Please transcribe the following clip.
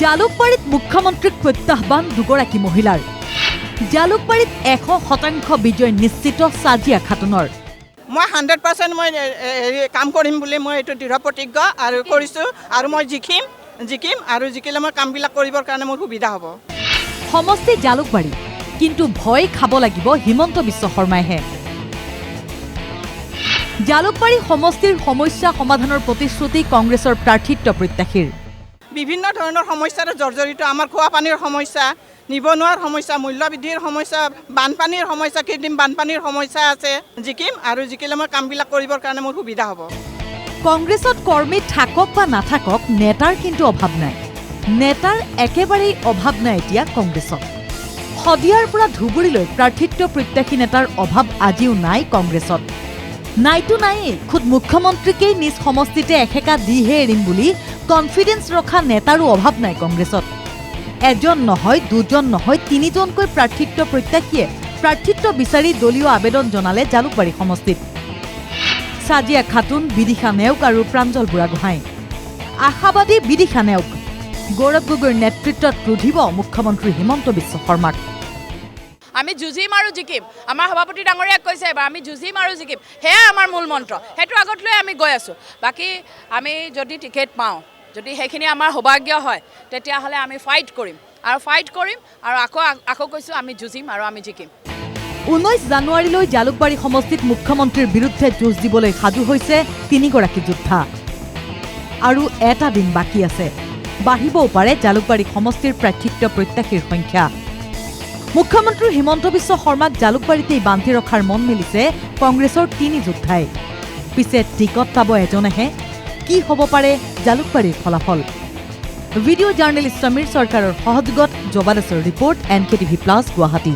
জালুকবাৰীত মুখ্যমন্ত্ৰীক প্ৰত্যাহ্বান দুগৰাকী মহিলাৰ। জালুকবাৰীত 100% বিজয় নিশ্চিত সাজিয়া খাতুনৰ। মই 100% মই কাম কৰিম বুলি মই এইটো দৃঢ় প্ৰতিজ্ঞ আৰু কৰিছো আৰু মই জিকিম আৰু জিকিলে মই কামবিলাক কৰিবৰ কাৰণে মোৰ সুবিধা হ'ব। সমষ্টি জালুকবাৰী, কিন্তু ভয় খাব লাগিব হিমন্ত বিশ্ব শৰ্মাইহে। জালুকবাৰী সমষ্টিৰ সমস্যা সমাধানৰ প্ৰতিশ্ৰুতি কংগ্ৰেছৰ প্ৰাৰ্থিত্ব প্ৰত্যাশীৰ। বিভিন্ন ধৰণৰ সমস্যাৰে জৰ্জৰিত আমাৰ খোৱা পানীৰ সমস্যা, নিবনুৱাৰ সমস্যা, মূল্যবৃদ্ধিৰ সমস্যা, বানপানীৰ সমস্যা, কৃত্ৰিম বানপানীৰ সমস্যা আছে। জিকিম আৰু জিকিলে মই কামবিলাক কৰিবৰ কাৰণে মোৰ সুবিধা হ'ব। কংগ্ৰেছত কৰ্মী থাকক বা নাথাকক, নেতাৰ কিন্তু অভাৱ নাই। নেতাৰ একেবাৰেই অভাৱ নাই এতিয়া কংগ্ৰেছত। শদিয়াৰ পৰা ধুবুৰীলৈ প্ৰাৰ্থিত্ব প্ৰত্যাশী নেতাৰ অভাৱ আজিও নাই কংগ্ৰেছত। নাইতো নায়েই, খুদ মুখ্যমন্ত্ৰীকেই নিজ সমষ্টিতে এসেকা দিহে এৰিম বুলি কনফিডেন্স ৰখা নেতাৰো অভাৱ নাই কংগ্ৰেছত। এজন নহয়, দুজন নহয়, তিনিজনকৈ প্ৰাৰ্থিত্ব প্ৰত্যাশীয়ে প্ৰাৰ্থিত্ব বিচাৰি দলীয় আবেদন জনালে জালুকবাৰী সমষ্টিত। সাজিয়া খাতুন, বিদিশা নেওগ আৰু প্ৰাঞ্জল বুঢ়াগোহাঁই। আশাবাদী বিদিশা নেওগ। গৌৰৱ গগৈৰ নেতৃত্বত ৰুধিব মুখ্যমন্ত্ৰী হিমন্ত বিশ্ব শৰ্মাক। আমি যুঁজিম আৰু জিকিম। আমাৰ সভাপতি ডাঙৰীয়াক কৈছে এবাৰ আমি যুঁজিম আৰু জিকিম, সেয়াই আমাৰ মূল মন্ত্ৰ। সেইটো আগত লৈ আমি গৈ আছোঁ। বাকী আমি যদি টিকেট পাওঁ, যদি সেইখিনি আমাৰ সৌভাগ্য হয়, তেতিয়াহ'লে আমি ফাইট কৰিম আৰু আকৌ কৈছোঁ আমি যুঁজিম আৰু আমি জিকিম। 19 জানুৱাৰীলৈ জালুকবাৰী সমষ্টিত মুখ্যমন্ত্ৰীৰ বিৰুদ্ধে যুঁজ দিবলৈ সাজু হৈছে তিনিগৰাকী যোদ্ধা। আৰু এটা দিন বাকী আছে, বাঢ়িবও পাৰে জালুকবাৰী সমষ্টিৰ প্ৰাৰ্থিত্ব প্ৰত্যাশীৰ সংখ্যা। মুখ্যমন্ত্ৰী হিমন্ত বিশ্ব শৰ্মাক জালুকবাৰীতেই বান্ধি ৰখাৰ মন মেলিছে কংগ্ৰেছৰ তিনি যোদ্ধাই। পিছে টিকট পাব এজনেহে। কি হ'ব পাৰে জালুকবাৰীৰ ফলাফল? ভিডিঅ' জাৰ্নেলিষ্ট সমীৰ চৰকাৰৰ সহযোগত জবাদাছৰ ৰিপৰ্ট, NKTV+, গুৱাহাটী।